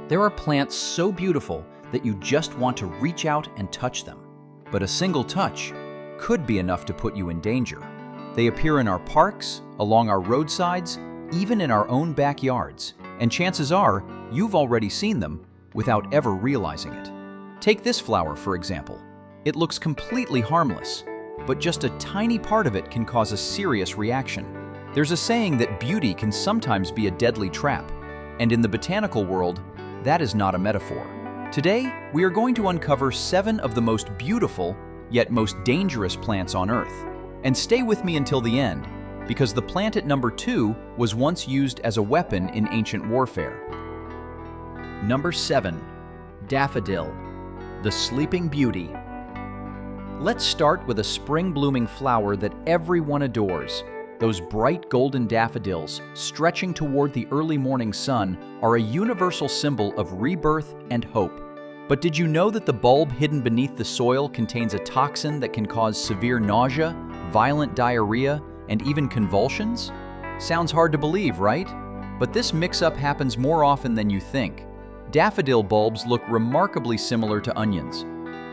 There are plants so beautiful that you just want to reach out and touch them. But a single touch could be enough to put you in danger. They appear in our parks, along our roadsides, even in our own backyards. And chances are, you've already seen them without ever realizing it. Take this flower, for example. It looks completely harmless, but just a tiny part of it can cause a serious reaction. There's a saying that beauty can sometimes be a deadly trap, and in the botanical world, that is not a metaphor. Today, we are going to uncover 7 of the most beautiful, yet most dangerous plants on Earth. And stay with me until the end, because the plant at number 2 was once used as a weapon in ancient warfare. Number 7. Daffodil, the Sleeping Beauty. Let's start with a spring-blooming flower that everyone adores. Those bright golden daffodils, stretching toward the early morning sun, are a universal symbol of rebirth and hope. But did you know that the bulb hidden beneath the soil contains a toxin that can cause severe nausea, violent diarrhea, and even convulsions? Sounds hard to believe, right? But this mix-up happens more often than you think. Daffodil bulbs look remarkably similar to onions.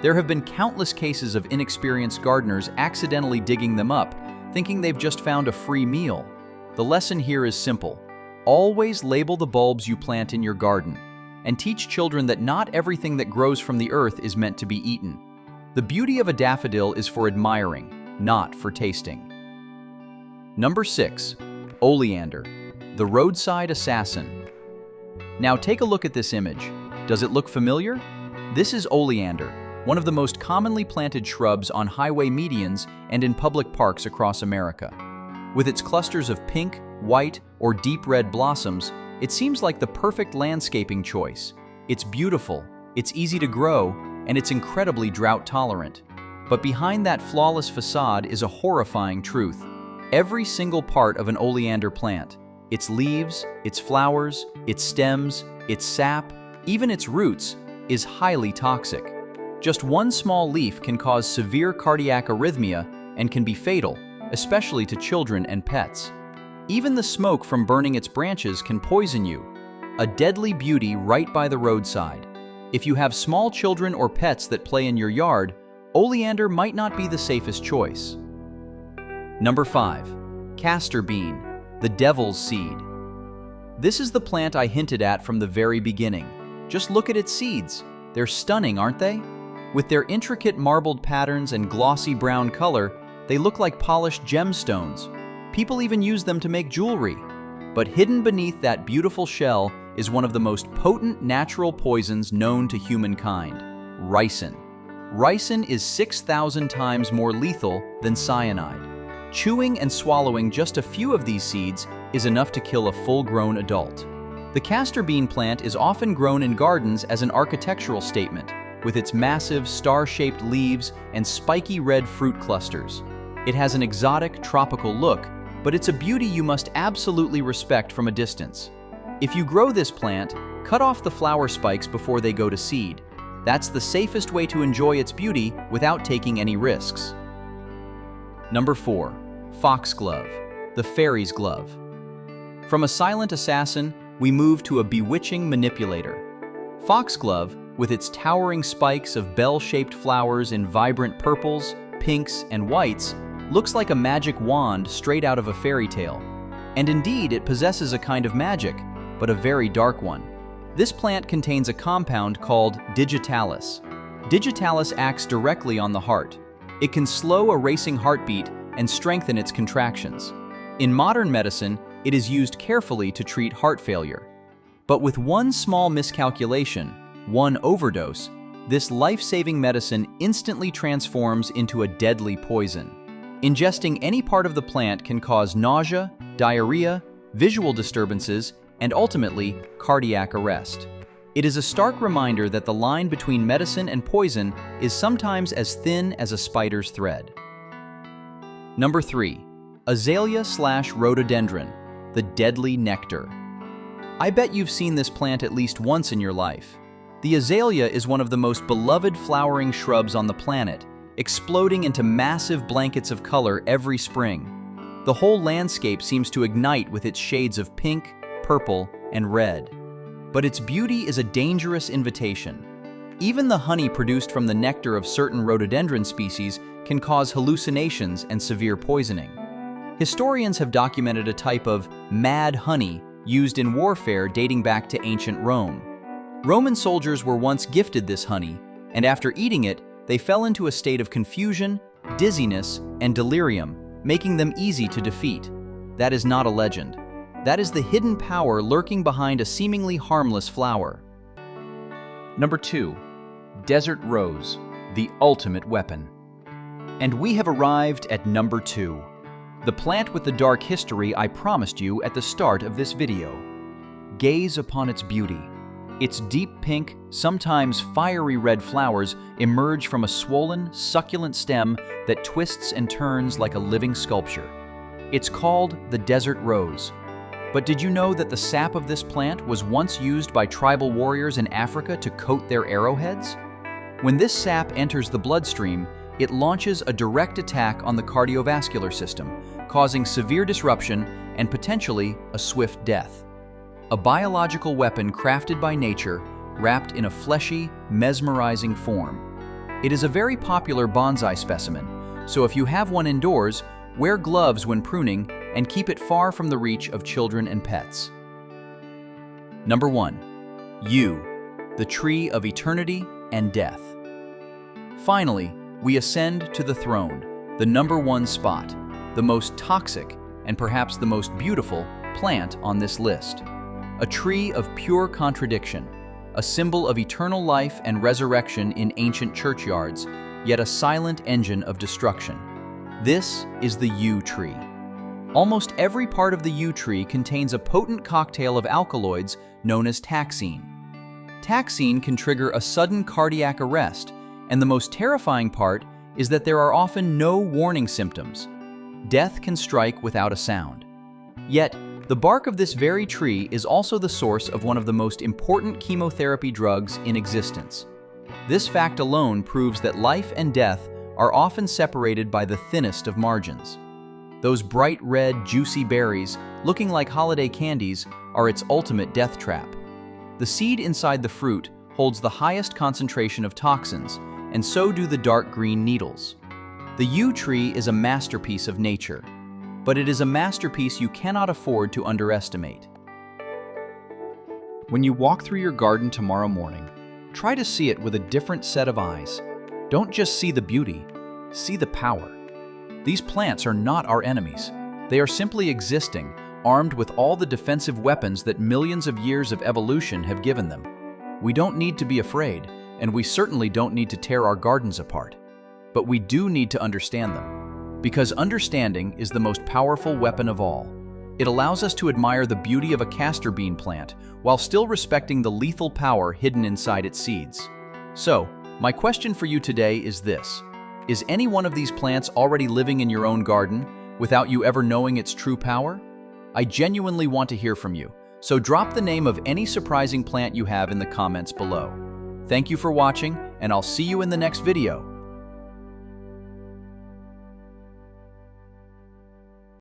There have been countless cases of inexperienced gardeners accidentally digging them up, thinking they've just found a free meal. The lesson here is simple. Always label the bulbs you plant in your garden, and teach children that not everything that grows from the earth is meant to be eaten. The beauty of a daffodil is for admiring, not for tasting. Number 6. Oleander, the roadside assassin. Now take a look at this image. Does it look familiar? This is oleander, one of the most commonly planted shrubs on highway medians and in public parks across America. With its clusters of pink, white, or deep red blossoms, it seems like the perfect landscaping choice. It's beautiful, it's easy to grow, and it's incredibly drought tolerant. But behind that flawless facade is a horrifying truth. Every single part of an oleander plant, its leaves, its flowers, its stems, its sap, even its roots, is highly toxic. Just one small leaf can cause severe cardiac arrhythmia and can be fatal, especially to children and pets. Even the smoke from burning its branches can poison you, a deadly beauty right by the roadside. If you have small children or pets that play in your yard, oleander might not be the safest choice. Number 5. Castor bean, the devil's seed. This is the plant I hinted at from the very beginning. Just look at its seeds. They're stunning, aren't they? With their intricate marbled patterns and glossy brown color, they look like polished gemstones. People even use them to make jewelry. But hidden beneath that beautiful shell is one of the most potent natural poisons known to humankind: ricin. Ricin is 6,000 times more lethal than cyanide. Chewing and swallowing just a few of these seeds is enough to kill a full-grown adult. The castor bean plant is often grown in gardens as an architectural statement, with its massive star-shaped leaves and spiky red fruit clusters. It has an exotic, tropical look, but it's a beauty you must absolutely respect from a distance. If you grow this plant, cut off the flower spikes before they go to seed. That's the safest way to enjoy its beauty without taking any risks. Number 4. Foxglove, the fairy's glove. From a silent assassin, we move to a bewitching manipulator. Foxglove, with its towering spikes of bell-shaped flowers in vibrant purples, pinks, and whites, looks like a magic wand straight out of a fairy tale. And indeed, it possesses a kind of magic, but a very dark one. This plant contains a compound called digitalis. Digitalis acts directly on the heart. It can slow a racing heartbeat and strengthen its contractions. In modern medicine, it is used carefully to treat heart failure. But with one small miscalculation, one overdose, this life-saving medicine instantly transforms into a deadly poison. Ingesting any part of the plant can cause nausea, diarrhea, visual disturbances, and ultimately, cardiac arrest. It is a stark reminder that the line between medicine and poison is sometimes as thin as a spider's thread. Number 3. Azalea/rhododendron, the deadly nectar. I bet you've seen this plant at least once in your life. The azalea is one of the most beloved flowering shrubs on the planet, exploding into massive blankets of color every spring. The whole landscape seems to ignite with its shades of pink, purple, and red. But its beauty is a dangerous invitation. Even the honey produced from the nectar of certain rhododendron species can cause hallucinations and severe poisoning. Historians have documented a type of mad honey used in warfare dating back to ancient Rome. Roman soldiers were once gifted this honey, and after eating it, they fell into a state of confusion, dizziness, and delirium, making them easy to defeat. That is not a legend. That is the hidden power lurking behind a seemingly harmless flower. Number 2. Desert Rose, the ultimate weapon. And we have arrived at number 2. The plant with the dark history I promised you at the start of this video. Gaze upon its beauty. Its deep pink, sometimes fiery red flowers emerge from a swollen, succulent stem that twists and turns like a living sculpture. It's called the desert rose. But did you know that the sap of this plant was once used by tribal warriors in Africa to coat their arrowheads? When this sap enters the bloodstream, it launches a direct attack on the cardiovascular system, causing severe disruption and potentially a swift death. A biological weapon crafted by nature, wrapped in a fleshy, mesmerizing form. It is a very popular bonsai specimen, so if you have one indoors, wear gloves when pruning and keep it far from the reach of children and pets. Number 1. Yew, the tree of eternity and death. Finally, we ascend to the throne, the number 1 spot, the most toxic and perhaps the most beautiful plant on this list. A tree of pure contradiction, a symbol of eternal life and resurrection in ancient churchyards, yet a silent engine of destruction. This is the yew tree. Almost every part of the yew tree contains a potent cocktail of alkaloids known as taxine. Taxine can trigger a sudden cardiac arrest, and the most terrifying part is that there are often no warning symptoms. Death can strike without a sound. Yet, the bark of this very tree is also the source of one of the most important chemotherapy drugs in existence. This fact alone proves that life and death are often separated by the thinnest of margins. Those bright red, juicy berries, looking like holiday candies, are its ultimate death trap. The seed inside the fruit holds the highest concentration of toxins, and so do the dark green needles. The yew tree is a masterpiece of nature, but it is a masterpiece you cannot afford to underestimate. When you walk through your garden tomorrow morning, try to see it with a different set of eyes. Don't just see the beauty, see the power. These plants are not our enemies. They are simply existing, armed with all the defensive weapons that millions of years of evolution have given them. We don't need to be afraid, and we certainly don't need to tear our gardens apart. But we do need to understand them. Because understanding is the most powerful weapon of all. It allows us to admire the beauty of a castor bean plant while still respecting the lethal power hidden inside its seeds. So, my question for you today is this. Is any one of these plants already living in your own garden without you ever knowing its true power? I genuinely want to hear from you, so drop the name of any surprising plant you have in the comments below. Thank you for watching, and I'll see you in the next video.